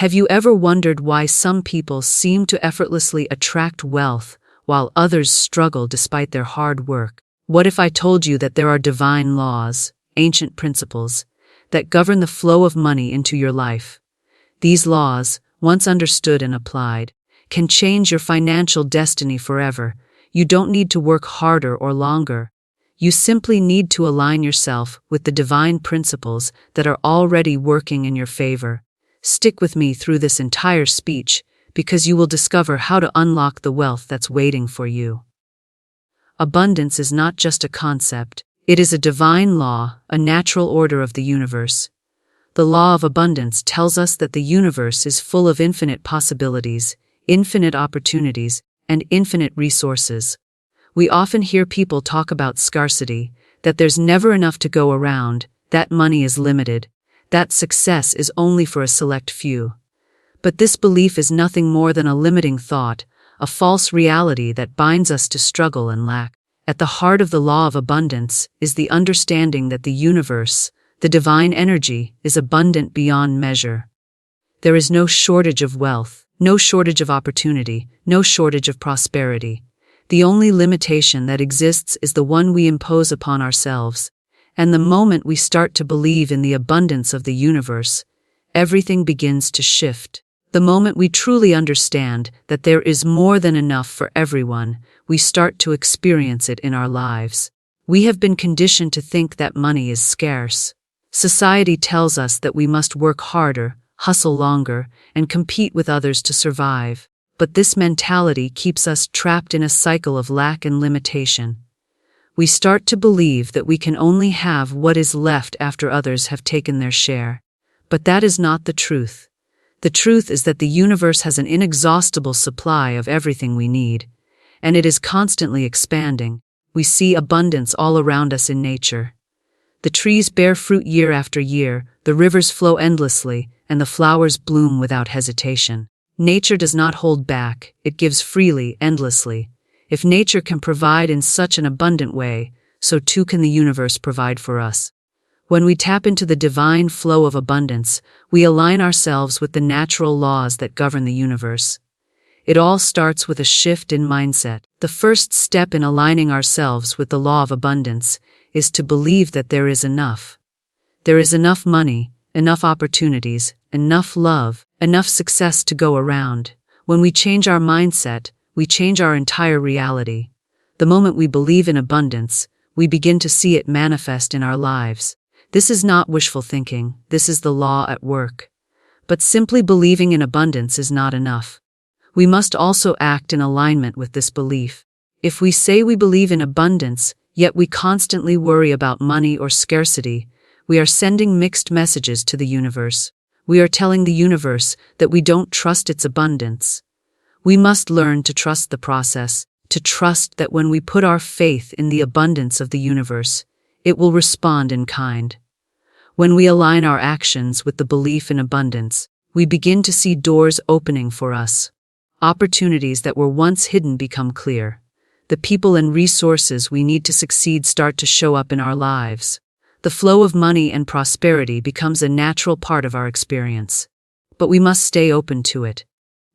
Have you ever wondered why some people seem to effortlessly attract wealth while others struggle despite their hard work? What if I told you that there are divine laws, ancient principles, that govern the flow of money into your life? These laws, once understood and applied, can change your financial destiny forever. You don't need to work harder or longer. You simply need to align yourself with the divine principles that are already working in your favor. Stick with me through this entire speech, because you will discover how to unlock the wealth that's waiting for you. Abundance is not just a concept, it is a divine law, a natural order of the universe. The law of abundance tells us that the universe is full of infinite possibilities, infinite opportunities, and infinite resources. We often hear people talk about scarcity, that there's never enough to go around, that money is limited, that success is only for a select few. But this belief is nothing more than a limiting thought, a false reality that binds us to struggle and lack. At the heart of the law of abundance is the understanding that the universe, the divine energy, is abundant beyond measure. There is no shortage of wealth, no shortage of opportunity, no shortage of prosperity. The only limitation that exists is the one we impose upon ourselves. And the moment we start to believe in the abundance of the universe, everything begins to shift. The moment we truly understand that there is more than enough for everyone, we start to experience it in our lives. We have been conditioned to think that money is scarce. Society tells us that we must work harder, hustle longer, and compete with others to survive. But this mentality keeps us trapped in a cycle of lack and limitation. We start to believe that we can only have what is left after others have taken their share. But that is not the truth. The truth is that the universe has an inexhaustible supply of everything we need, and it is constantly expanding. We see abundance all around us in nature. The trees bear fruit year after year, the rivers flow endlessly, and the flowers bloom without hesitation. Nature does not hold back, it gives freely, endlessly. If nature can provide in such an abundant way, so too can the universe provide for us. When we tap into the divine flow of abundance, we align ourselves with the natural laws that govern the universe. It all starts with a shift in mindset. The first step in aligning ourselves with the law of abundance is to believe that there is enough. There is enough money, enough opportunities, enough love, enough success to go around. When we change our mindset, we change our entire reality. The moment we believe in abundance, we begin to see it manifest in our lives. This is not wishful thinking, this is the law at work. But simply believing in abundance is not enough. We must also act in alignment with this belief. If we say we believe in abundance, yet we constantly worry about money or scarcity, we are sending mixed messages to the universe. We are telling the universe that we don't trust its abundance. We must learn to trust the process, to trust that when we put our faith in the abundance of the universe, it will respond in kind. When we align our actions with the belief in abundance, we begin to see doors opening for us. Opportunities that were once hidden become clear. The people and resources we need to succeed start to show up in our lives. The flow of money and prosperity becomes a natural part of our experience. But we must stay open to it.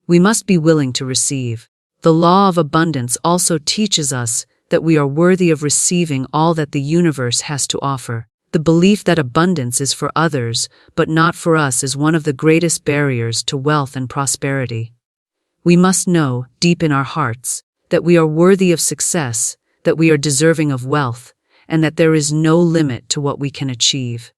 We must be willing to receive. The law of abundance also teaches us that we are worthy of receiving all that the universe has to offer. The belief that abundance is for others, but not for us, is one of the greatest barriers to wealth and prosperity. We must know, deep in our hearts, that we are worthy of success, that we are deserving of wealth, and that there is no limit to what we can achieve.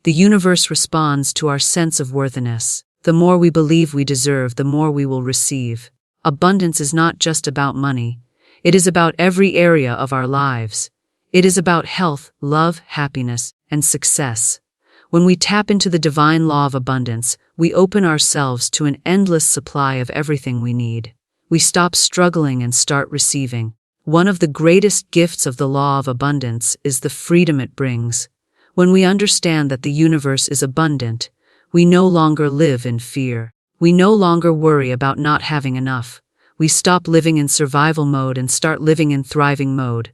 The universe responds to our sense of worthiness. The more we believe we deserve, the more we will receive. Abundance is not just about money. It is about every area of our lives. It is about health, love, happiness, and success. When we tap into the divine law of abundance, we open ourselves to an endless supply of everything we need. We stop struggling and start receiving. One of the greatest gifts of the law of abundance is the freedom it brings. When we understand that the universe is abundant, we no longer live in fear. We no longer worry about not having enough. We stop living in survival mode and start living in thriving mode.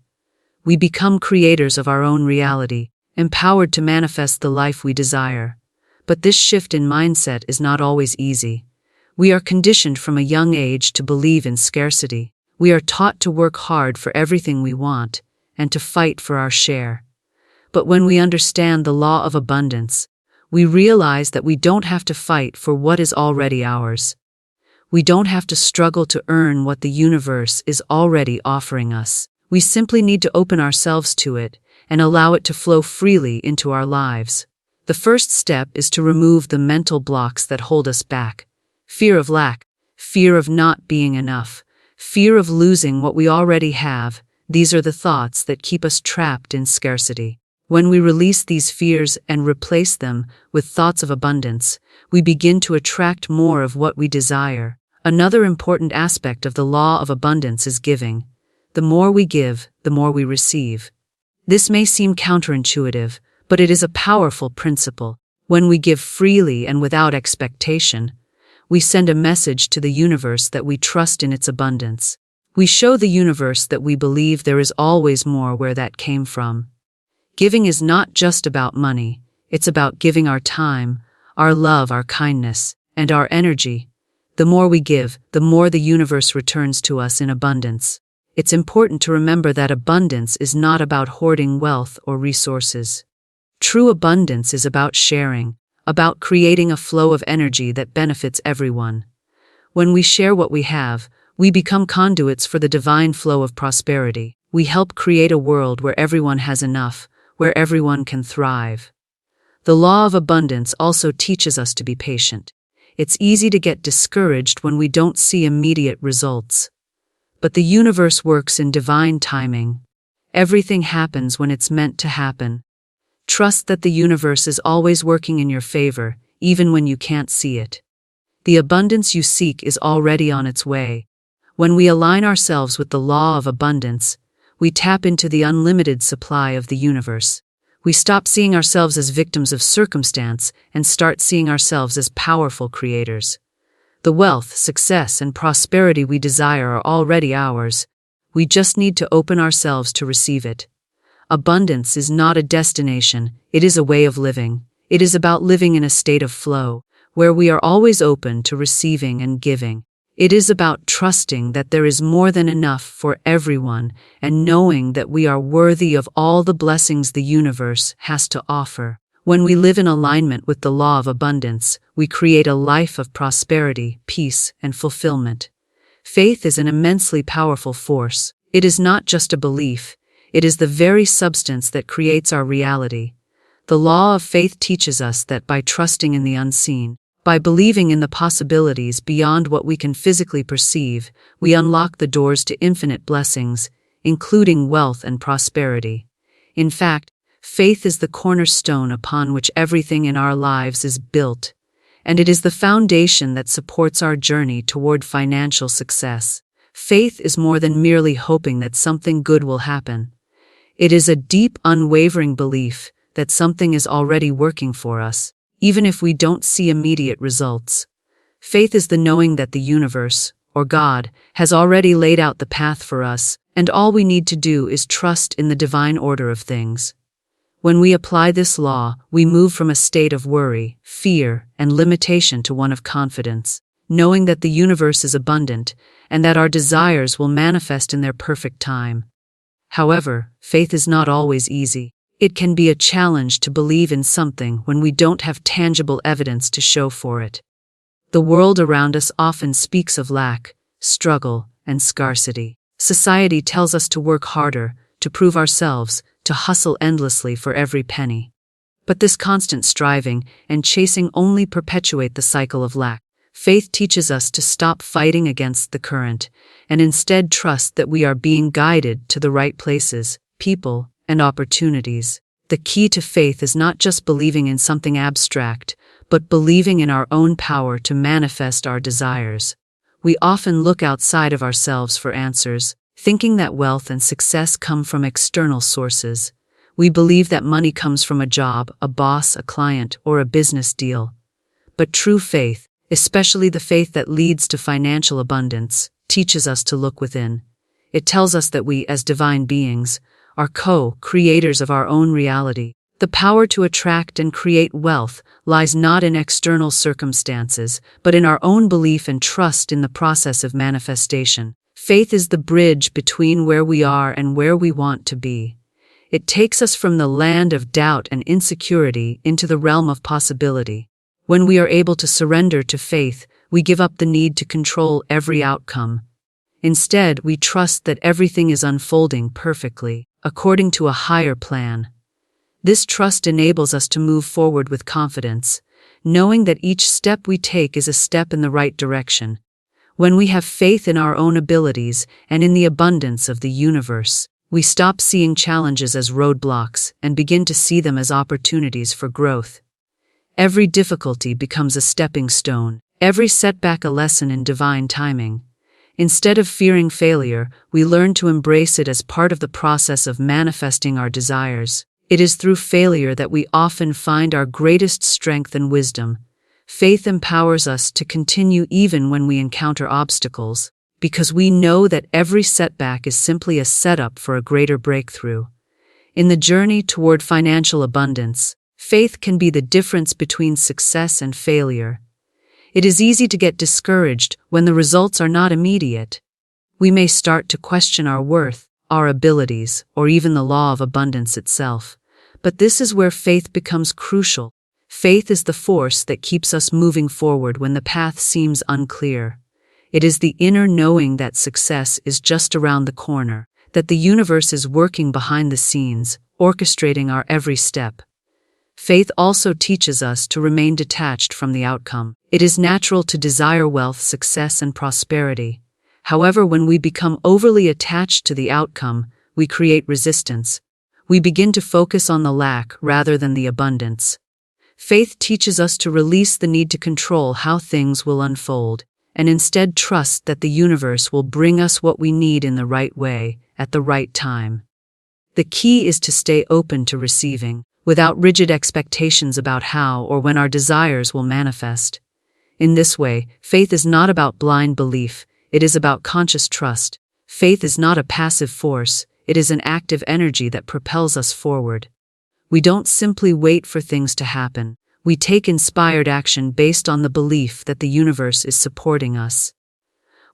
We become creators of our own reality, empowered to manifest the life we desire. But this shift in mindset is not always easy. We are conditioned from a young age to believe in scarcity. We are taught to work hard for everything we want and to fight for our share. But when we understand the law of abundance, we realize that we don't have to fight for what is already ours. We don't have to struggle to earn what the universe is already offering us. We simply need to open ourselves to it and allow it to flow freely into our lives. The first step is to remove the mental blocks that hold us back. Fear of lack, fear of not being enough, fear of losing what we already have. These are the thoughts that keep us trapped in scarcity. When we release these fears and replace them with thoughts of abundance, we begin to attract more of what we desire. Another important aspect of the law of abundance is giving. The more we give, the more we receive. This may seem counterintuitive, but it is a powerful principle. When we give freely and without expectation, we send a message to the universe that we trust in its abundance. We show the universe that we believe there is always more where that came from. Giving is not just about money, it's about giving our time, our love, our kindness, and our energy. The more we give, the more the universe returns to us in abundance. It's important to remember that abundance is not about hoarding wealth or resources. True abundance is about sharing, about creating a flow of energy that benefits everyone. When we share what we have, we become conduits for the divine flow of prosperity. We help create a world where everyone has enough, where everyone can thrive. The law of abundance also teaches us to be patient. It's easy to get discouraged when we don't see immediate results. But the universe works in divine timing. Everything happens when it's meant to happen. Trust that the universe is always working in your favor, even when you can't see it. The abundance you seek is already on its way. When we align ourselves with the law of abundance, we tap into the unlimited supply of the universe. We stop seeing ourselves as victims of circumstance and start seeing ourselves as powerful creators. The wealth, success, and prosperity we desire are already ours. We just need to open ourselves to receive it. Abundance is not a destination, it is a way of living. It is about living in a state of flow, where we are always open to receiving and giving. It is about trusting that there is more than enough for everyone and knowing that we are worthy of all the blessings the universe has to offer. When we live in alignment with the law of abundance, we create a life of prosperity, peace, and fulfillment. Faith is an immensely powerful force. It is not just a belief, it is the very substance that creates our reality. The law of faith teaches us that by trusting in the unseen, by believing in the possibilities beyond what we can physically perceive, we unlock the doors to infinite blessings, including wealth and prosperity. In fact, faith is the cornerstone upon which everything in our lives is built, and it is the foundation that supports our journey toward financial success. Faith is more than merely hoping that something good will happen. It is a deep, unwavering belief that something is already working for us, even if we don't see immediate results. Faith is the knowing that the universe, or God, has already laid out the path for us, and all we need to do is trust in the divine order of things. When we apply this law, we move from a state of worry, fear, and limitation to one of confidence, knowing that the universe is abundant and that our desires will manifest in their perfect time. However, faith is not always easy. It can be a challenge to believe in something when we don't have tangible evidence to show for it. The world around us often speaks of lack, struggle, and scarcity. Society tells us to work harder, to prove ourselves, to hustle endlessly for every penny. But this constant striving and chasing only perpetuate the cycle of lack. Faith teaches us to stop fighting against the current and instead trust that we are being guided to the right places, people, and opportunities. The key to faith is not just believing in something abstract, but believing in our own power to manifest our desires. We often look outside of ourselves for answers, thinking that wealth and success come from external sources. We believe that money comes from a job, a boss, a client, or a business deal. But true faith, especially the faith that leads to financial abundance, teaches us to look within. It tells us that we, as divine beings, are co-creators of our own reality. The power to attract and create wealth lies not in external circumstances, but in our own belief and trust in the process of manifestation. Faith is the bridge between where we are and where we want to be. It takes us from the land of doubt and insecurity into the realm of possibility. When we are able to surrender to faith, we give up the need to control every outcome. Instead, we trust that everything is unfolding perfectly, according to a higher plan. This trust enables us to move forward with confidence, knowing that each step we take is a step in the right direction. When we have faith in our own abilities and in the abundance of the universe, we stop seeing challenges as roadblocks and begin to see them as opportunities for growth. Every difficulty becomes a stepping stone, every setback a lesson in divine timing. Instead of fearing failure, we learn to embrace it as part of the process of manifesting our desires. It is through failure that we often find our greatest strength and wisdom. Faith empowers us to continue even when we encounter obstacles, because we know that every setback is simply a setup for a greater breakthrough. In the journey toward financial abundance, faith can be the difference between success and failure. It is easy to get discouraged when the results are not immediate. We may start to question our worth, our abilities, or even the law of abundance itself. But this is where faith becomes crucial. Faith is the force that keeps us moving forward when the path seems unclear. It is the inner knowing that success is just around the corner, that the universe is working behind the scenes, orchestrating our every step. Faith also teaches us to remain detached from the outcome. It is natural to desire wealth, success, and prosperity. However, when we become overly attached to the outcome, we create resistance. We begin to focus on the lack rather than the abundance. Faith teaches us to release the need to control how things will unfold, and instead trust that the universe will bring us what we need in the right way, at the right time. The key is to stay open to receiving, without rigid expectations about how or when our desires will manifest. In this way, faith is not about blind belief, it is about conscious trust. Faith is not a passive force. It is an active energy that propels us forward. We don't simply wait for things to happen. We take inspired action based on the belief that the universe is supporting us.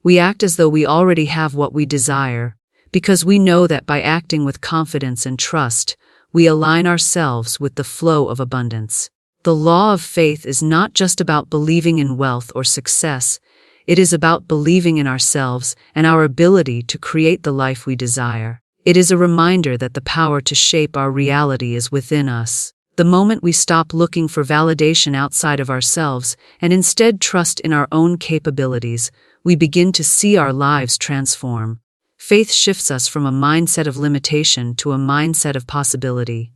We act as though we already have what we desire, because we know that by acting with confidence and trust, we align ourselves with the flow of abundance. The law of faith is not just about believing in wealth or success. It is about believing in ourselves and our ability to create the life we desire. It is a reminder that the power to shape our reality is within us. The moment we stop looking for validation outside of ourselves and instead trust in our own capabilities, we begin to see our lives transform. Faith shifts us from a mindset of limitation to a mindset of possibility.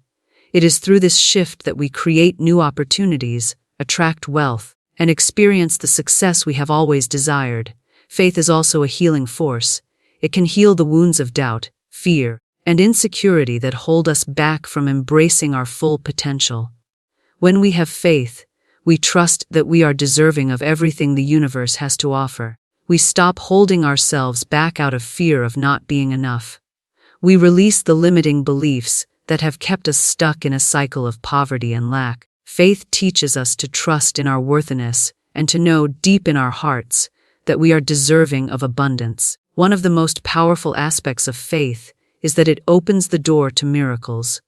It is through this shift that we create new opportunities, attract wealth, and experience the success we have always desired. Faith is also a healing force. It can heal the wounds of doubt, fear, and insecurity that hold us back from embracing our full potential. When we have faith, we trust that we are deserving of everything the universe has to offer. We stop holding ourselves back out of fear of not being enough. We release the limiting beliefs that have kept us stuck in a cycle of poverty and lack. Faith teaches us to trust in our worthiness and to know deep in our hearts that we are deserving of abundance. One of the most powerful aspects of faith is that it opens the door to miracles.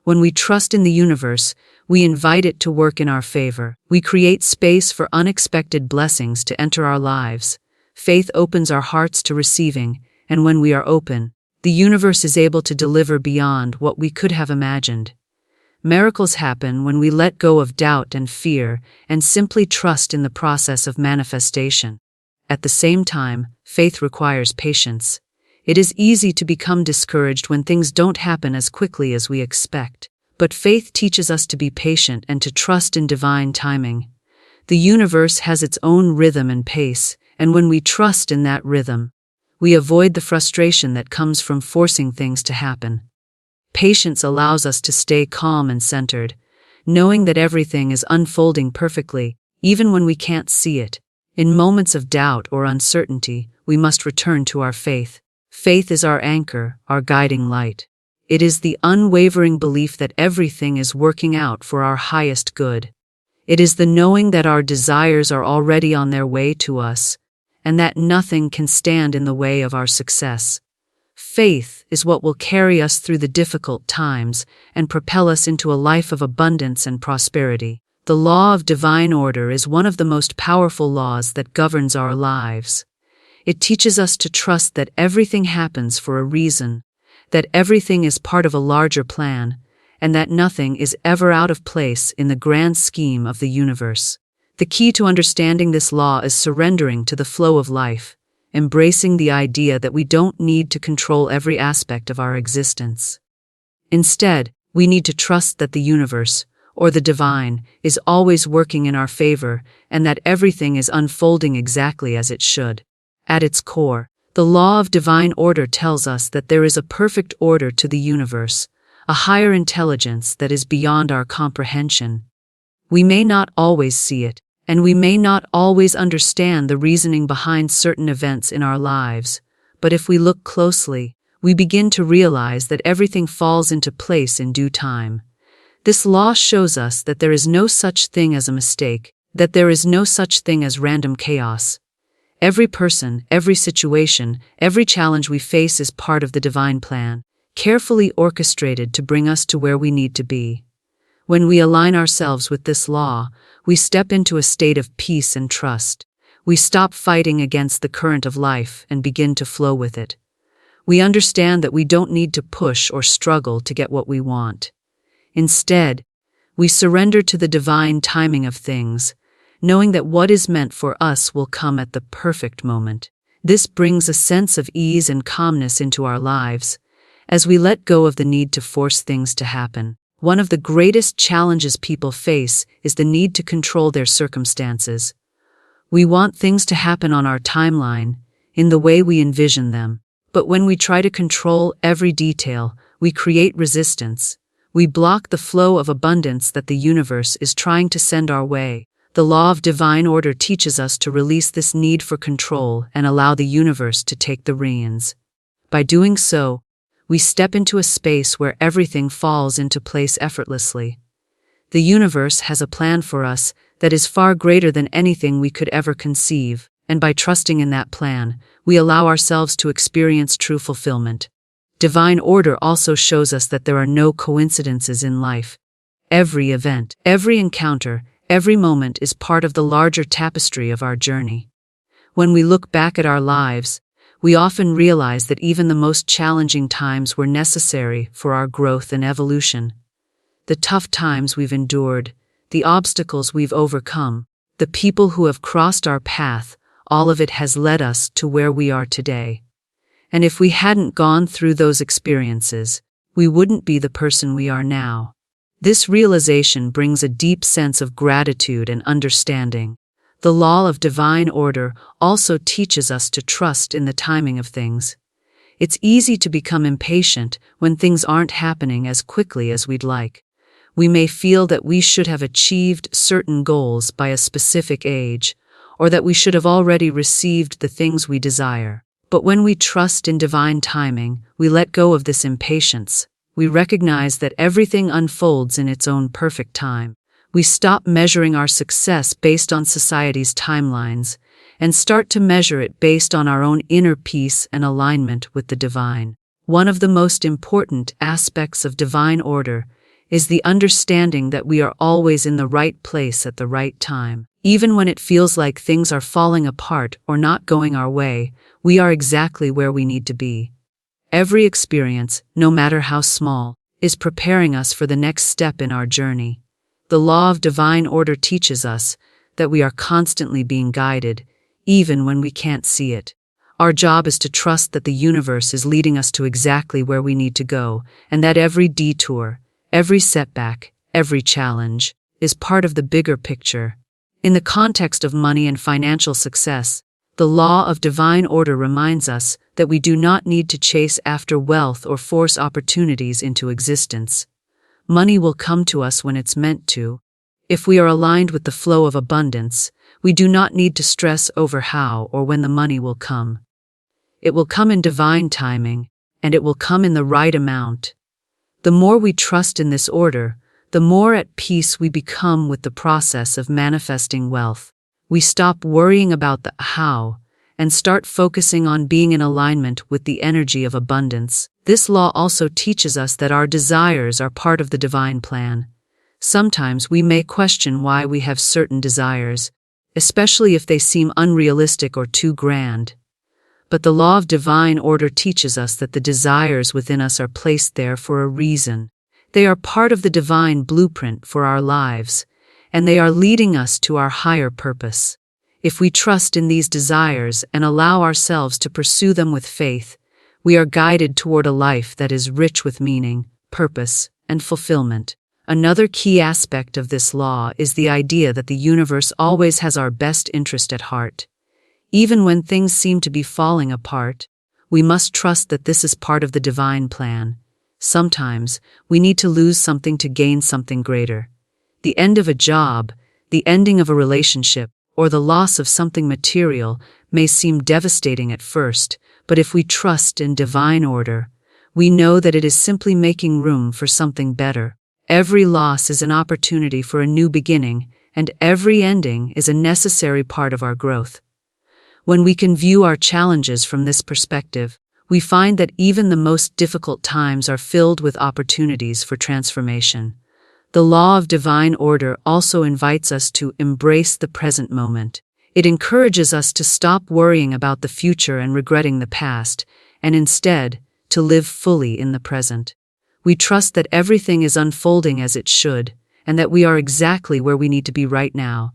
When we trust in the universe, we invite it to work in our favor. We create space for unexpected blessings to enter our lives. Faith opens our hearts to receiving, and when we are open, the universe is able to deliver beyond what we could have imagined. Miracles happen when we let go of doubt and fear and simply trust in the process of manifestation. At the same time, faith requires patience. It is easy to become discouraged when things don't happen as quickly as we expect. But faith teaches us to be patient and to trust in divine timing. The universe has its own rhythm and pace, and when we trust in that rhythm, we avoid the frustration that comes from forcing things to happen. Patience allows us to stay calm and centered, knowing that everything is unfolding perfectly, even when we can't see it. In moments of doubt or uncertainty, we must return to our faith. Faith is our anchor, our guiding light. It is the unwavering belief that everything is working out for our highest good. It is the knowing that our desires are already on their way to us, and that nothing can stand in the way of our success. Faith is what will carry us through the difficult times and propel us into a life of abundance and prosperity. The law of divine order is one of the most powerful laws that governs our lives. It teaches us to trust that everything happens for a reason, that everything is part of a larger plan, and that nothing is ever out of place in the grand scheme of the universe. The key to understanding this law is surrendering to the flow of life, embracing the idea that we don't need to control every aspect of our existence. Instead, we need to trust that the universe, or the divine, is always working in our favor and that everything is unfolding exactly as it should. At its core, the law of divine order tells us that there is a perfect order to the universe, a higher intelligence that is beyond our comprehension. We may not always see it, and we may not always understand the reasoning behind certain events in our lives, but if we look closely, we begin to realize that everything falls into place in due time. This law shows us that there is no such thing as a mistake, that there is no such thing as random chaos. Every person, every situation, every challenge we face is part of the divine plan, carefully orchestrated to bring us to where we need to be. When we align ourselves with this law, we step into a state of peace and trust. We stop fighting against the current of life and begin to flow with it. We understand that we don't need to push or struggle to get what we want. Instead, we surrender to the divine timing of things, knowing that what is meant for us will come at the perfect moment. This brings a sense of ease and calmness into our lives, as we let go of the need to force things to happen. One of the greatest challenges people face is the need to control their circumstances. We want things to happen on our timeline, in the way we envision them. But when we try to control every detail, we create resistance. We block the flow of abundance that the universe is trying to send our way. The law of divine order teaches us to release this need for control and allow the universe to take the reins. By doing so, we step into a space where everything falls into place effortlessly. The universe has a plan for us that is far greater than anything we could ever conceive, and by trusting in that plan, we allow ourselves to experience true fulfillment. Divine order also shows us that there are no coincidences in life. Every event, every encounter, every moment is part of the larger tapestry of our journey. When we look back at our lives, we often realize that even the most challenging times were necessary for our growth and evolution. The tough times we've endured, the obstacles we've overcome, the people who have crossed our path, all of it has led us to where we are today. And if we hadn't gone through those experiences, we wouldn't be the person we are now. This realization brings a deep sense of gratitude and understanding. The law of divine order also teaches us to trust in the timing of things. It's easy to become impatient when things aren't happening as quickly as we'd like. We may feel that we should have achieved certain goals by a specific age, or that we should have already received the things we desire. But when we trust in divine timing, we let go of this impatience. We recognize that everything unfolds in its own perfect time. We stop measuring our success based on society's timelines and start to measure it based on our own inner peace and alignment with the divine. One of the most important aspects of divine order is the understanding that we are always in the right place at the right time. Even when it feels like things are falling apart or not going our way, we are exactly where we need to be. Every experience, no matter how small, is preparing us for the next step in our journey. The law of divine order teaches us that we are constantly being guided, even when we can't see it. Our job is to trust that the universe is leading us to exactly where we need to go, and that every detour, every setback, every challenge, is part of the bigger picture. In the context of money and financial success, the law of divine order reminds us that we do not need to chase after wealth or force opportunities into existence. Money will come to us when it's meant to. If we are aligned with the flow of abundance, we do not need to stress over how or when the money will come. It will come in divine timing, and it will come in the right amount. The more we trust in this order, the more at peace we become with the process of manifesting wealth. We stop worrying about the how and start focusing on being in alignment with the energy of abundance. This law also teaches us that our desires are part of the divine plan. Sometimes we may question why we have certain desires, especially if they seem unrealistic or too grand. But the law of divine order teaches us that the desires within us are placed there for a reason. They are part of the divine blueprint for our lives, and they are leading us to our higher purpose. If we trust in these desires and allow ourselves to pursue them with faith, we are guided toward a life that is rich with meaning, purpose, and fulfillment. Another key aspect of this law is the idea that the universe always has our best interest at heart. Even when things seem to be falling apart, we must trust that this is part of the divine plan. Sometimes, we need to lose something to gain something greater. The end of a job, the ending of a relationship, or the loss of something material may seem devastating at first, but if we trust in divine order, we know that it is simply making room for something better. Every loss is an opportunity for a new beginning, and every ending is a necessary part of our growth. When we can view our challenges from this perspective, we find that even the most difficult times are filled with opportunities for transformation. The law of divine order also invites us to embrace the present moment. It encourages us to stop worrying about the future and regretting the past, and instead, to live fully in the present. We trust that everything is unfolding as it should, and that we are exactly where we need to be right now.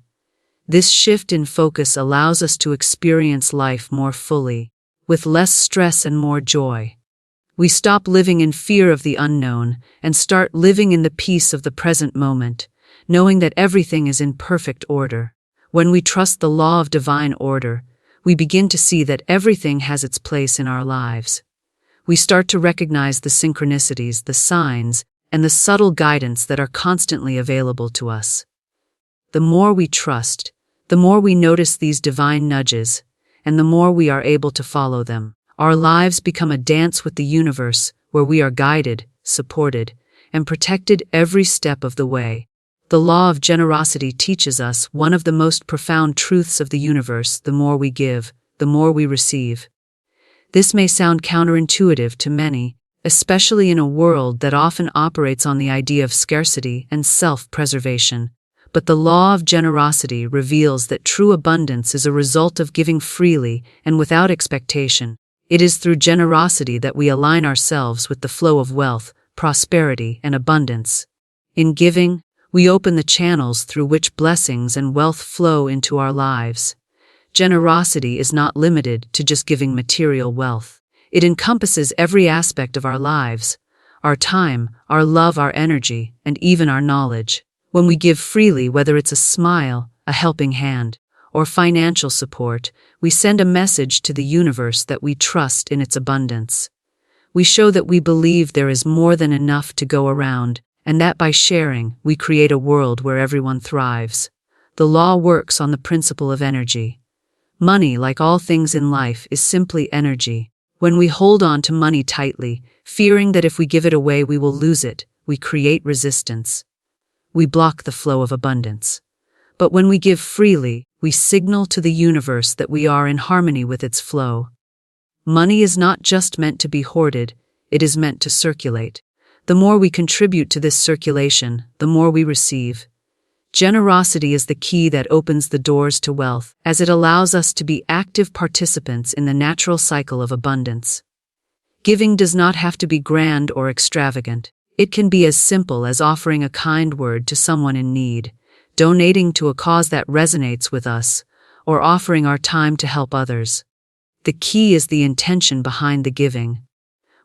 This shift in focus allows us to experience life more fully, with less stress and more joy. We stop living in fear of the unknown and start living in the peace of the present moment, knowing that everything is in perfect order. When we trust the law of divine order, we begin to see that everything has its place in our lives. We start to recognize the synchronicities, the signs, and the subtle guidance that are constantly available to us. The more we trust, the more we notice these divine nudges, and the more we are able to follow them. Our lives become a dance with the universe, where we are guided, supported, and protected every step of the way. The law of generosity teaches us one of the most profound truths of the universe: the more we give, the more we receive. This may sound counterintuitive to many, especially in a world that often operates on the idea of scarcity and self-preservation. But the law of generosity reveals that true abundance is a result of giving freely and without expectation. It is through generosity that we align ourselves with the flow of wealth, prosperity, and abundance. In giving, we open the channels through which blessings and wealth flow into our lives. Generosity is not limited to just giving material wealth. It encompasses every aspect of our lives: our time, our love, our energy, and even our knowledge. When we give freely, whether it's a smile, a helping hand, or financial support, we send a message to the universe that we trust in its abundance. We show that we believe there is more than enough to go around, and that by sharing, we create a world where everyone thrives. The law works on the principle of energy. Money, like all things in life, is simply energy. When we hold on to money tightly, fearing that if we give it away we will lose it, we create resistance. We block the flow of abundance. But when we give freely, we signal to the universe that we are in harmony with its flow. Money is not just meant to be hoarded, it is meant to circulate. The more we contribute to this circulation, the more we receive. Generosity is the key that opens the doors to wealth, as it allows us to be active participants in the natural cycle of abundance. Giving does not have to be grand or extravagant. It can be as simple as offering a kind word to someone in need, donating to a cause that resonates with us, or offering our time to help others. The key is the intention behind the giving.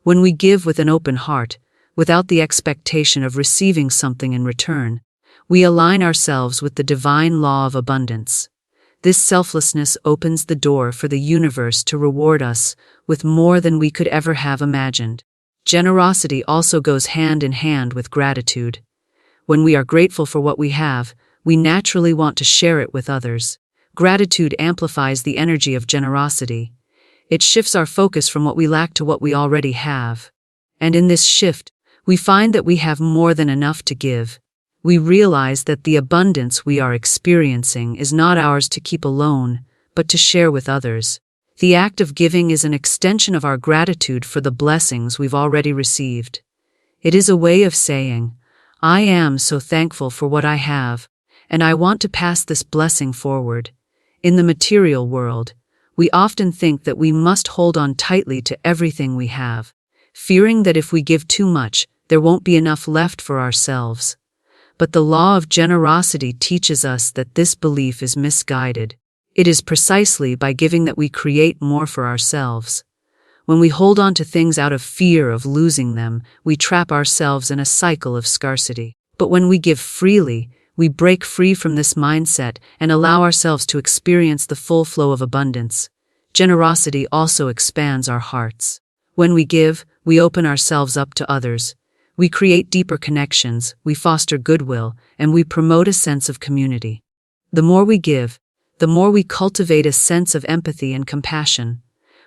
When we give with an open heart, without the expectation of receiving something in return, we align ourselves with the divine law of abundance. This selflessness opens the door for the universe to reward us with more than we could ever have imagined. Generosity also goes hand in hand with gratitude. When we are grateful for what we have, we naturally want to share it with others. Gratitude amplifies the energy of generosity. It shifts our focus from what we lack to what we already have. And in this shift, we find that we have more than enough to give. We realize that the abundance we are experiencing is not ours to keep alone, but to share with others. The act of giving is an extension of our gratitude for the blessings we've already received. It is a way of saying, I am so thankful for what I have, and I want to pass this blessing forward. In the material world, we often think that we must hold on tightly to everything we have, fearing that if we give too much, there won't be enough left for ourselves. But the law of generosity teaches us that this belief is misguided. It is precisely by giving that we create more for ourselves. When we hold on to things out of fear of losing them, we trap ourselves in a cycle of scarcity. But when we give freely, we break free from this mindset and allow ourselves to experience the full flow of abundance. Generosity also expands our hearts. When we give, we open ourselves up to others. We create deeper connections, we foster goodwill, and we promote a sense of community. The more we give, the more we cultivate a sense of empathy and compassion.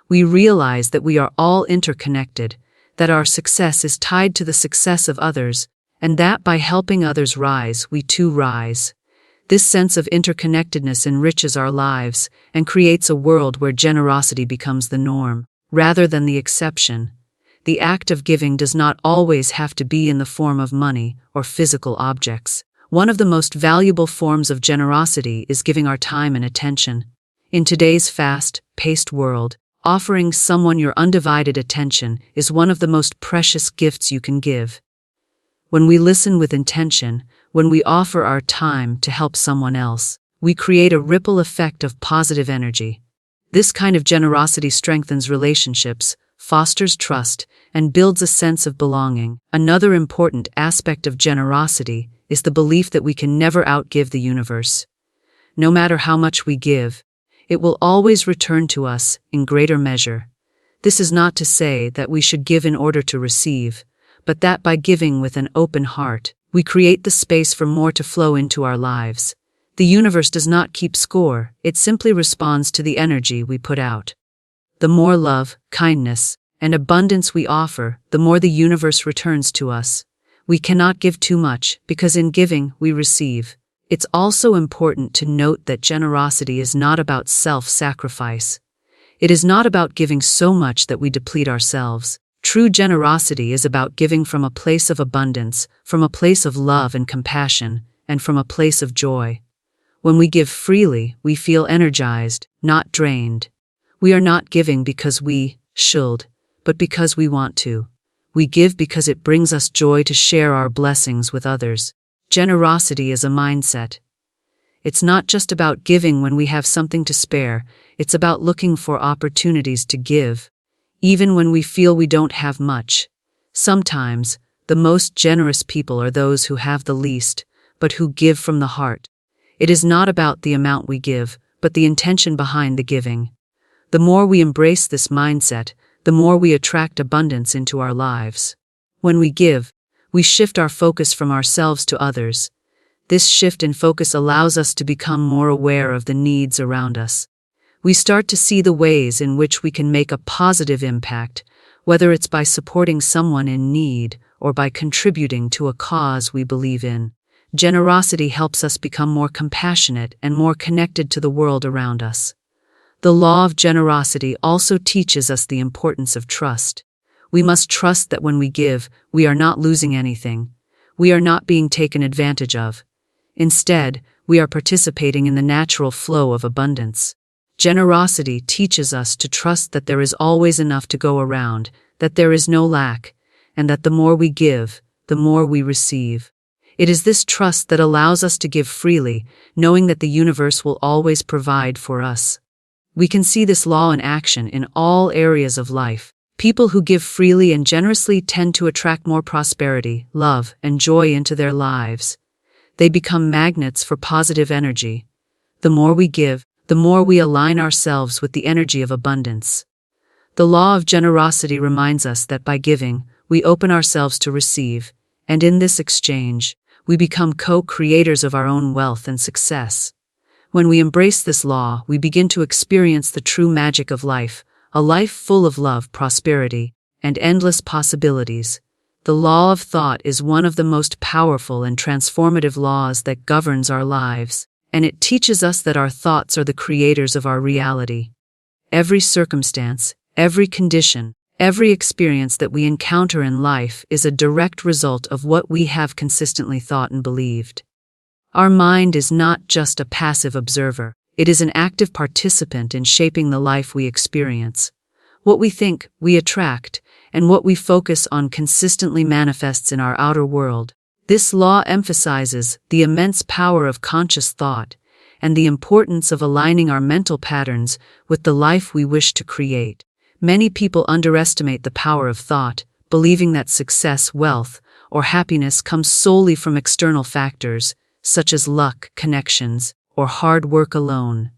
We realize that we are all interconnected, that our success is tied to the success of others, and that by helping others rise, we too rise. This sense of interconnectedness enriches our lives and creates a world where generosity becomes the norm, rather than the exception. The act of giving does not always have to be in the form of money or physical objects. One of the most valuable forms of generosity is giving our time and attention. In today's fast-paced world, offering someone your undivided attention is one of the most precious gifts you can give. When we listen with intention, when we offer our time to help someone else, we create a ripple effect of positive energy. This kind of generosity strengthens relationships, fosters trust, and builds a sense of belonging. Another important aspect of generosity is the belief that we can never outgive the universe. No matter how much we give, it will always return to us in greater measure. This is not to say that we should give in order to receive, but that by giving with an open heart, we create the space for more to flow into our lives. The universe does not keep score, it simply responds to the energy we put out. The more love, kindness, and abundance we offer, the more the universe returns to us. We cannot give too much, because in giving, we receive. It's also important to note that generosity is not about self-sacrifice. It is not about giving so much that we deplete ourselves. True generosity is about giving from a place of abundance, from a place of love and compassion, and from a place of joy. When we give freely, we feel energized, not drained. We are not giving because we should, but because we want to. We give because it brings us joy to share our blessings with others. Generosity is a mindset. It's not just about giving when we have something to spare, it's about looking for opportunities to give, even when we feel we don't have much. Sometimes, the most generous people are those who have the least, but who give from the heart. It is not about the amount we give, but the intention behind the giving. The more we embrace this mindset, the more we attract abundance into our lives. When we give, we shift our focus from ourselves to others. This shift in focus allows us to become more aware of the needs around us. We start to see the ways in which we can make a positive impact, whether it's by supporting someone in need or by contributing to a cause we believe in. Generosity helps us become more compassionate and more connected to the world around us. The law of generosity also teaches us the importance of trust. We must trust that when we give, we are not losing anything. We are not being taken advantage of. Instead, we are participating in the natural flow of abundance. Generosity teaches us to trust that there is always enough to go around, that there is no lack, and that the more we give, the more we receive. It is this trust that allows us to give freely, knowing that the universe will always provide for us. We can see this law in action in all areas of life. People who give freely and generously tend to attract more prosperity, love, and joy into their lives. They become magnets for positive energy. The more we give, the more we align ourselves with the energy of abundance. The law of generosity reminds us that by giving, we open ourselves to receive, and in this exchange, we become co-creators of our own wealth and success. When we embrace this law, we begin to experience the true magic of life, a life full of love, prosperity, and endless possibilities. The law of thought is one of the most powerful and transformative laws that governs our lives, and it teaches us that our thoughts are the creators of our reality. Every circumstance, every condition, every experience that we encounter in life is a direct result of what we have consistently thought and believed. Our mind is not just a passive observer, it is an active participant in shaping the life we experience. What we think, we attract, and what we focus on consistently manifests in our outer world. This law emphasizes the immense power of conscious thought and the importance of aligning our mental patterns with the life we wish to create. Many people underestimate the power of thought, believing that success, wealth, or happiness comes solely from external factors, such as luck, connections, or hard work alone.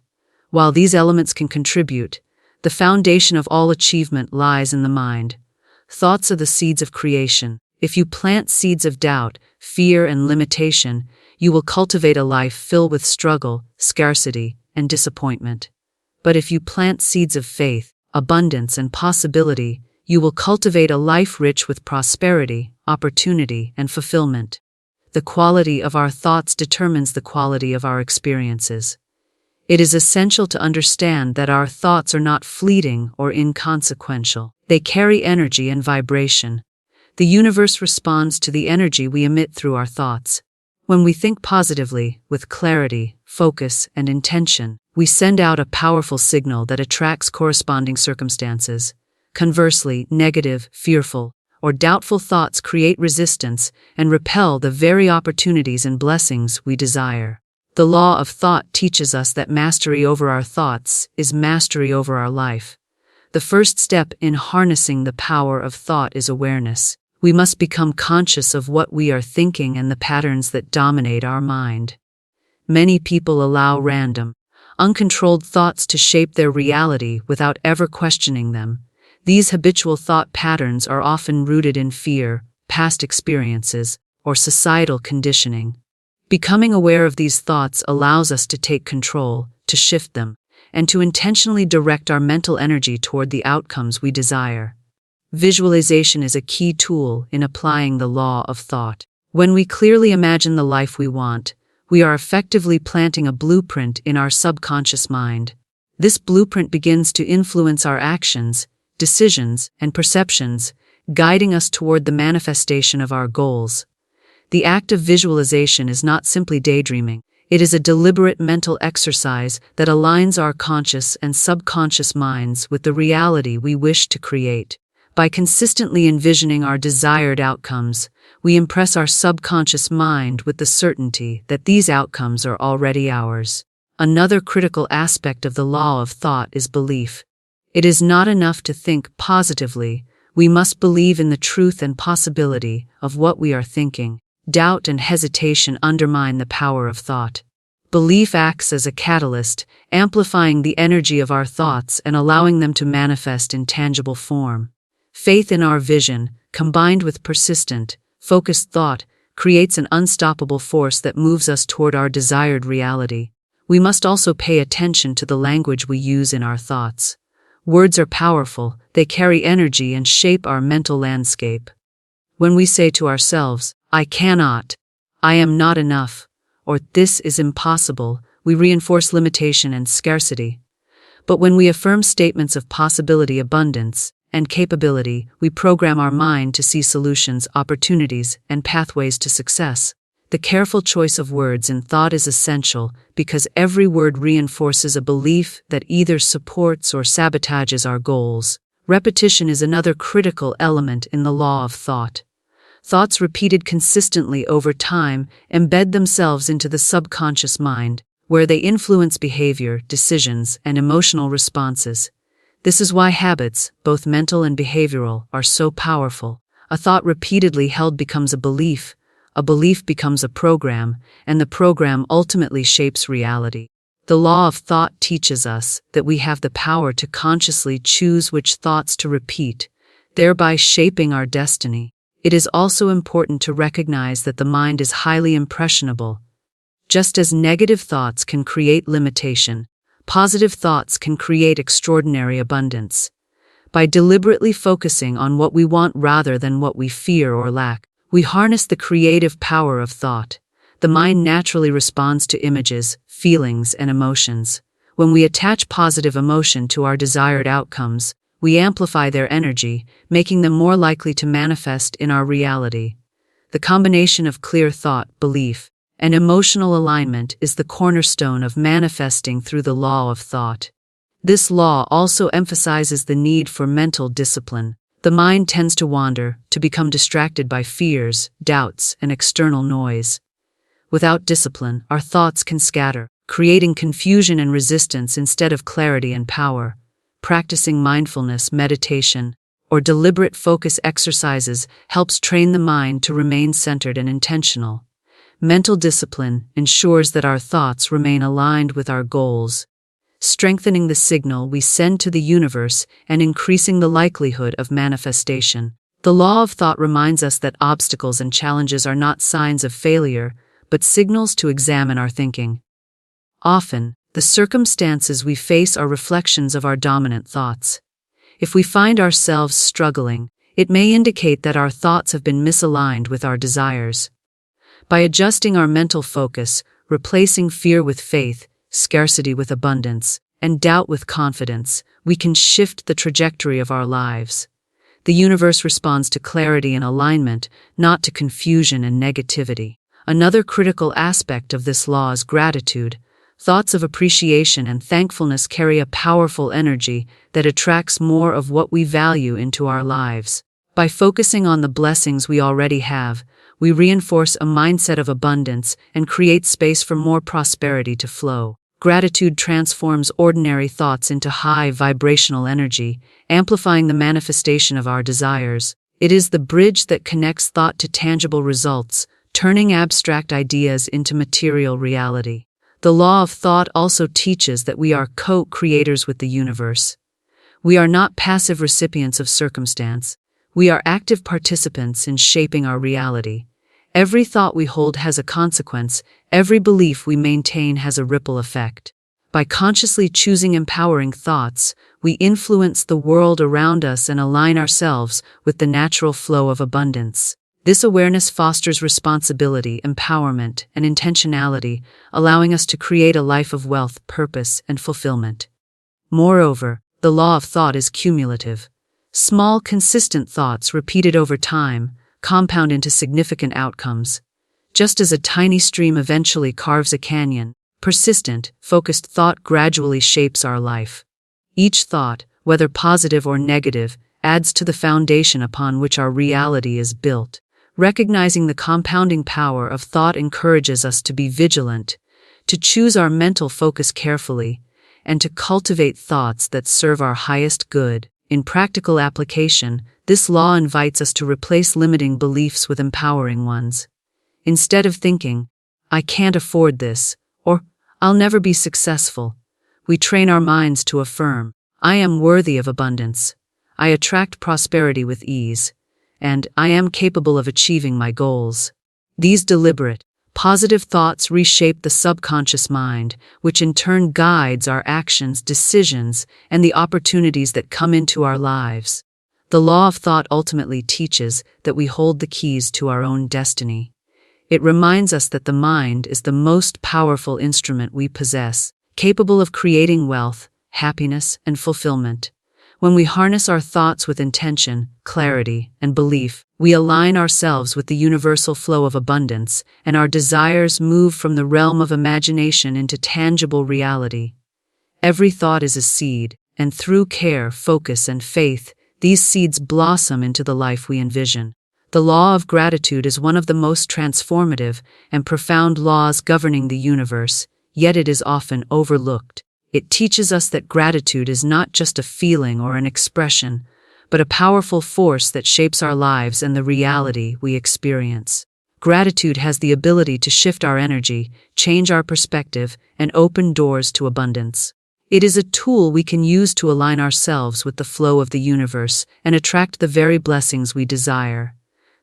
While these elements can contribute, the foundation of all achievement lies in the mind. Thoughts are the seeds of creation. If you plant seeds of doubt, fear, and limitation, you will cultivate a life filled with struggle, scarcity, and disappointment. But if you plant seeds of faith, abundance, and possibility, you will cultivate a life rich with prosperity, opportunity, and fulfillment. The quality of our thoughts determines the quality of our experiences. It is essential to understand that our thoughts are not fleeting or inconsequential. They carry energy and vibration. The universe responds to the energy we emit through our thoughts. When we think positively, with clarity, focus, and intention, we send out a powerful signal that attracts corresponding circumstances. Conversely, negative, fearful, or doubtful thoughts create resistance and repel the very opportunities and blessings we desire. The law of thought teaches us that mastery over our thoughts is mastery over our life. The first step in harnessing the power of thought is awareness. We must become conscious of what we are thinking and the patterns that dominate our mind. Many people allow random, uncontrolled thoughts to shape their reality without ever questioning them. These habitual thought patterns are often rooted in fear, past experiences, or societal conditioning. Becoming aware of these thoughts allows us to take control, to shift them, and to intentionally direct our mental energy toward the outcomes we desire. Visualization is a key tool in applying the law of thought. When we clearly imagine the life we want, we are effectively planting a blueprint in our subconscious mind. This blueprint begins to influence our actions, decisions, and perceptions, guiding us toward the manifestation of our goals. The act of visualization is not simply daydreaming. It is a deliberate mental exercise that aligns our conscious and subconscious minds with the reality we wish to create. By consistently envisioning our desired outcomes, we impress our subconscious mind with the certainty that these outcomes are already ours. Another critical aspect of the law of thought is belief. It is not enough to think positively, we must believe in the truth and possibility of what we are thinking. Doubt and hesitation undermine the power of thought. Belief acts as a catalyst, amplifying the energy of our thoughts and allowing them to manifest in tangible form. Faith in our vision, combined with persistent, focused thought, creates an unstoppable force that moves us toward our desired reality. We must also pay attention to the language we use in our thoughts. Words are powerful, they carry energy and shape our mental landscape. When we say to ourselves, "I cannot," "I am not enough," or "this is impossible," we reinforce limitation and scarcity. But when we affirm statements of possibility, abundance, and capability, we program our mind to see solutions, opportunities, and pathways to success. The careful choice of words in thought is essential because every word reinforces a belief that either supports or sabotages our goals. Repetition is another critical element in the law of thought. Thoughts repeated consistently over time embed themselves into the subconscious mind, where they influence behavior, decisions, and emotional responses. This is why habits, both mental and behavioral, are so powerful. A thought repeatedly held becomes a belief becomes a program, and the program ultimately shapes reality. The law of thought teaches us that we have the power to consciously choose which thoughts to repeat, thereby shaping our destiny. It is also important to recognize that the mind is highly impressionable. Just as negative thoughts can create limitation, positive thoughts can create extraordinary abundance. By deliberately focusing on what we want rather than what we fear or lack, we harness the creative power of thought. The mind naturally responds to images, feelings, and emotions. When we attach positive emotion to our desired outcomes, we amplify their energy, making them more likely to manifest in our reality. The combination of clear thought, belief, and emotional alignment is the cornerstone of manifesting through the law of thought. This law also emphasizes the need for mental discipline. The mind tends to wander, to become distracted by fears, doubts, and external noise. Without discipline, our thoughts can scatter, creating confusion and resistance instead of clarity and power. Practicing mindfulness, meditation, or deliberate focus exercises helps train the mind to remain centered and intentional. Mental discipline ensures that our thoughts remain aligned with our goals, strengthening the signal we send to the universe and increasing the likelihood of manifestation. The law of thought reminds us that obstacles and challenges are not signs of failure, but signals to examine our thinking. Often, the circumstances we face are reflections of our dominant thoughts. If we find ourselves struggling, it may indicate that our thoughts have been misaligned with our desires. By adjusting our mental focus, replacing fear with faith, scarcity with abundance, and doubt with confidence, we can shift the trajectory of our lives. The universe responds to clarity and alignment, not to confusion and negativity. Another critical aspect of this law is gratitude. Thoughts of appreciation and thankfulness carry a powerful energy that attracts more of what we value into our lives. By focusing on the blessings we already have, we reinforce a mindset of abundance and create space for more prosperity to flow. Gratitude transforms ordinary thoughts into high vibrational energy, amplifying the manifestation of our desires. It is the bridge that connects thought to tangible results, turning abstract ideas into material reality. The law of thought also teaches that we are co-creators with the universe. We are not passive recipients of circumstance. We are active participants in shaping our reality. Every thought we hold has a consequence. Every belief we maintain has a ripple effect. By consciously choosing empowering thoughts, we influence the world around us and align ourselves with the natural flow of abundance. This awareness fosters responsibility, empowerment, and intentionality, allowing us to create a life of wealth, purpose, and fulfillment. Moreover, the law of thought is cumulative. Small, consistent thoughts repeated over time compound into significant outcomes. Just as a tiny stream eventually carves a canyon, persistent, focused thought gradually shapes our life. Each thought, whether positive or negative, adds to the foundation upon which our reality is built. Recognizing the compounding power of thought encourages us to be vigilant, to choose our mental focus carefully, and to cultivate thoughts that serve our highest good. In practical application, this law invites us to replace limiting beliefs with empowering ones. Instead of thinking, "I can't afford this," or "I'll never be successful," we train our minds to affirm, "I am worthy of abundance. I attract prosperity with ease, and I am capable of achieving my goals." These deliberate, positive thoughts reshape the subconscious mind, which in turn guides our actions, decisions, and the opportunities that come into our lives. The law of thought ultimately teaches that we hold the keys to our own destiny. It reminds us that the mind is the most powerful instrument we possess, capable of creating wealth, happiness, and fulfillment. When we harness our thoughts with intention, clarity, and belief, we align ourselves with the universal flow of abundance, and our desires move from the realm of imagination into tangible reality. Every thought is a seed, and through care, focus, and faith, these seeds blossom into the life we envision. The law of gratitude is one of the most transformative and profound laws governing the universe, yet it is often overlooked. It teaches us that gratitude is not just a feeling or an expression, but a powerful force that shapes our lives and the reality we experience. Gratitude has the ability to shift our energy, change our perspective, and open doors to abundance. It is a tool we can use to align ourselves with the flow of the universe and attract the very blessings we desire.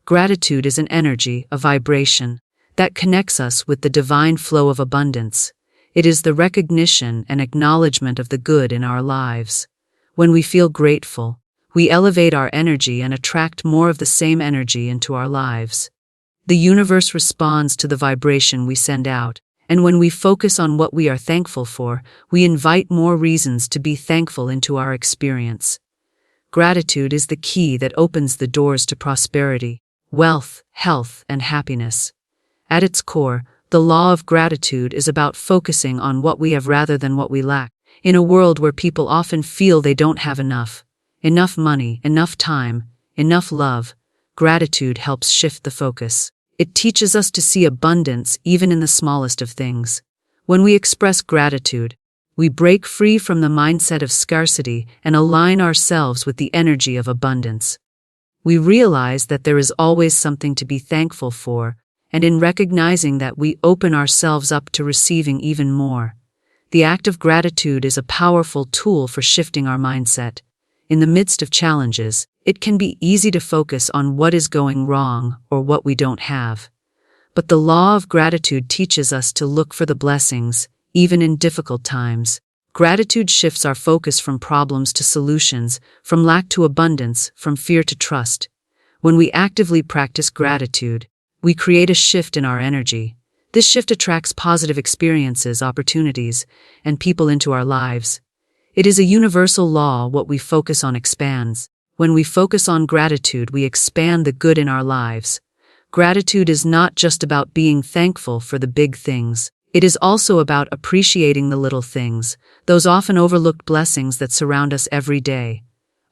Gratitude is an energy, a vibration, that connects us with the divine flow of abundance. It is the recognition and acknowledgement of the good in our lives. When we feel grateful, we elevate our energy and attract more of the same energy into our lives. The universe responds to the vibration we send out, and when we focus on what we are thankful for, we invite more reasons to be thankful into our experience. Gratitude is the key that opens the doors to prosperity, wealth, health, and happiness. At its core, the law of gratitude is about focusing on what we have rather than what we lack. In a world where people often feel they don't have enough money, enough time, enough love, gratitude helps shift the focus. It teaches us to see abundance even in the smallest of things. When we express gratitude, we break free from the mindset of scarcity and align ourselves with the energy of abundance. We realize that there is always something to be thankful for, and in recognizing that, we open ourselves up to receiving even more. The act of gratitude is a powerful tool for shifting our mindset. In the midst of challenges, it can be easy to focus on what is going wrong or what we don't have. But the law of gratitude teaches us to look for the blessings, even in difficult times. Gratitude shifts our focus from problems to solutions, from lack to abundance, from fear to trust. When we actively practice gratitude, we create a shift in our energy. This shift attracts positive experiences, opportunities, and people into our lives. It is a universal law: what we focus on expands. When we focus on gratitude, we expand the good in our lives. Gratitude is not just about being thankful for the big things. It is also about appreciating the little things, those often overlooked blessings that surround us every day.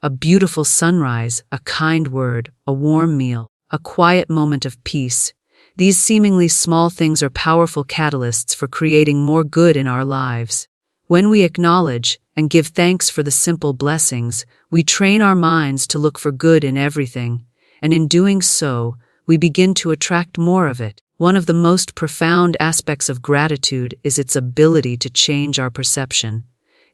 A beautiful sunrise, a kind word, a warm meal, a quiet moment of peace. These seemingly small things are powerful catalysts for creating more good in our lives. When we acknowledge and give thanks for the simple blessings, we train our minds to look for good in everything, and in doing so, we begin to attract more of it. One of the most profound aspects of gratitude is its ability to change our perception.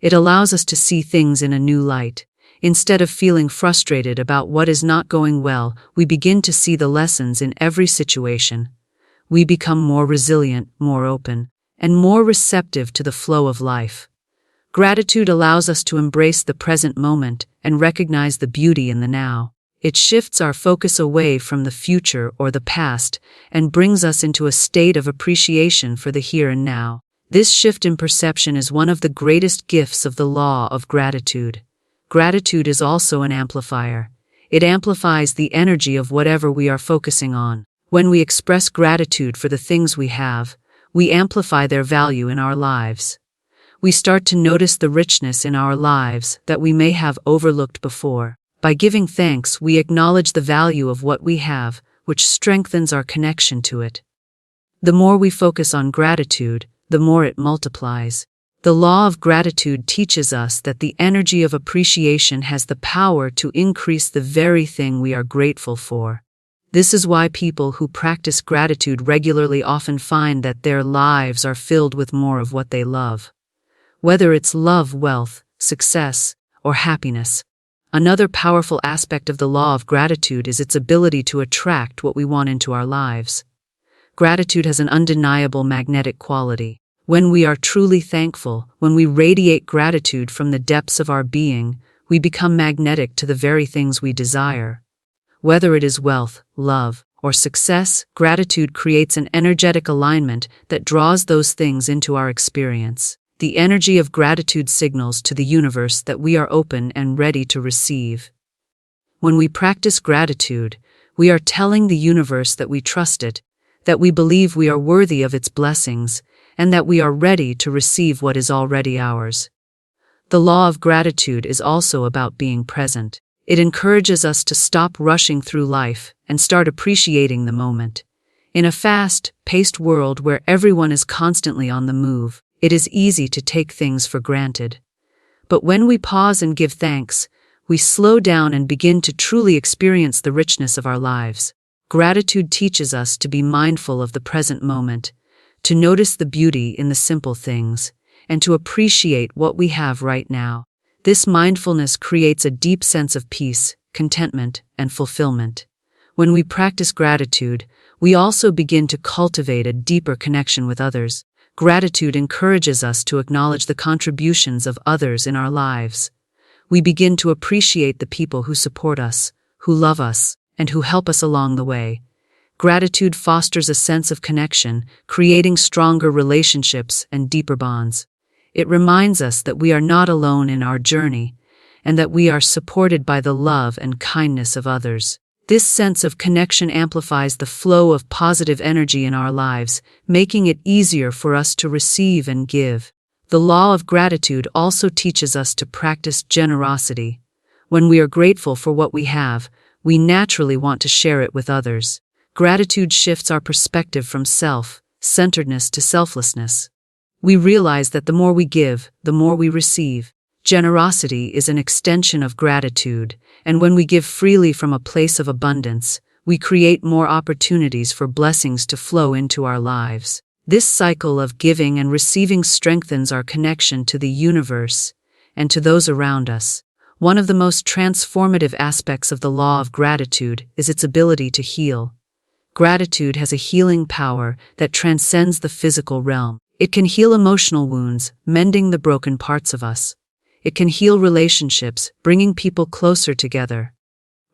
It allows us to see things in a new light. Instead of feeling frustrated about what is not going well, we begin to see the lessons in every situation. We become more resilient, more open, and more receptive to the flow of life. Gratitude allows us to embrace the present moment and recognize the beauty in the now. It shifts our focus away from the future or the past and brings us into a state of appreciation for the here and now. This shift in perception is one of the greatest gifts of the law of gratitude. Gratitude is also an amplifier. It amplifies the energy of whatever we are focusing on. When we express gratitude for the things we have, we amplify their value in our lives. We start to notice the richness in our lives that we may have overlooked before. By giving thanks, we acknowledge the value of what we have, which strengthens our connection to it. The more we focus on gratitude, the more it multiplies. The law of gratitude teaches us that the energy of appreciation has the power to increase the very thing we are grateful for. This is why people who practice gratitude regularly often find that their lives are filled with more of what they love. Whether it's love, wealth, success, or happiness. Another powerful aspect of the law of gratitude is its ability to attract what we want into our lives. Gratitude has an undeniable magnetic quality. When we are truly thankful, when we radiate gratitude from the depths of our being, we become magnetic to the very things we desire. Whether it is wealth, love, or success, gratitude creates an energetic alignment that draws those things into our experience. The energy of gratitude signals to the universe that we are open and ready to receive. When we practice gratitude, we are telling the universe that we trust it, that we believe we are worthy of its blessings, and that we are ready to receive what is already ours. The law of gratitude is also about being present. It encourages us to stop rushing through life and start appreciating the moment. In a fast-paced world where everyone is constantly on the move, it is easy to take things for granted. But when we pause and give thanks, we slow down and begin to truly experience the richness of our lives. Gratitude teaches us to be mindful of the present moment, to notice the beauty in the simple things, and to appreciate what we have right now. This mindfulness creates a deep sense of peace, contentment, and fulfillment. When we practice gratitude, we also begin to cultivate a deeper connection with others. Gratitude encourages us to acknowledge the contributions of others in our lives. we begin to appreciate the people who support us, who love us, and who help us along the way. Gratitude fosters a sense of connection, creating stronger relationships and deeper bonds. It reminds us that we are not alone in our journey, and that we are supported by the love and kindness of others. This sense of connection amplifies the flow of positive energy in our lives, making it easier for us to receive and give. The law of gratitude also teaches us to practice generosity. When we are grateful for what we have, we naturally want to share it with others. Gratitude shifts our perspective from self-centeredness to selflessness. We realize that the more we give, the more we receive. Generosity is an extension of gratitude, and when we give freely from a place of abundance, we create more opportunities for blessings to flow into our lives. This cycle of giving and receiving strengthens our connection to the universe and to those around us. One of the most transformative aspects of the law of gratitude is its ability to heal. Gratitude has a healing power that transcends the physical realm. It can heal emotional wounds, mending the broken parts of us. It can heal relationships, bringing people closer together.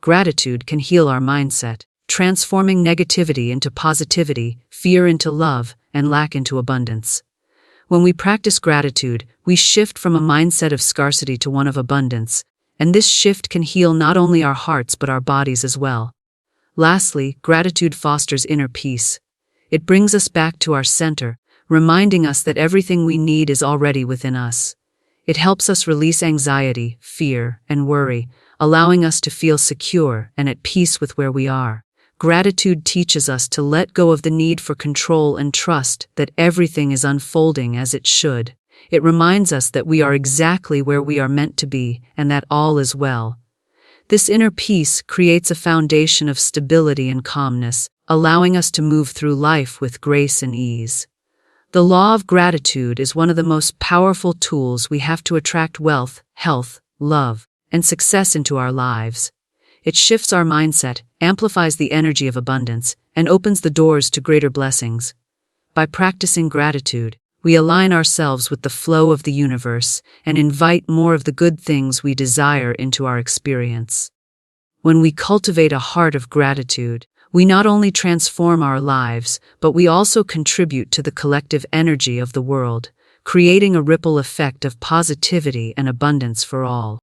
Gratitude can heal our mindset, transforming negativity into positivity, fear into love, and lack into abundance. When we practice gratitude, we shift from a mindset of scarcity to one of abundance, and this shift can heal not only our hearts but our bodies as well. Lastly, gratitude fosters inner peace. It brings us back to our center, reminding us that everything we need is already within us. It helps us release anxiety, fear, and worry, allowing us to feel secure and at peace with where we are. Gratitude teaches us to let go of the need for control and trust that everything is unfolding as it should. It reminds us that we are exactly where we are meant to be and that all is well. This inner peace creates a foundation of stability and calmness, allowing us to move through life with grace and ease. The law of gratitude is one of the most powerful tools we have to attract wealth, health, love, and success into our lives. It shifts our mindset, amplifies the energy of abundance, and opens the doors to greater blessings. By practicing gratitude, we align ourselves with the flow of the universe and invite more of the good things we desire into our experience. When we cultivate a heart of gratitude, we not only transform our lives, but we also contribute to the collective energy of the world, creating a ripple effect of positivity and abundance for all.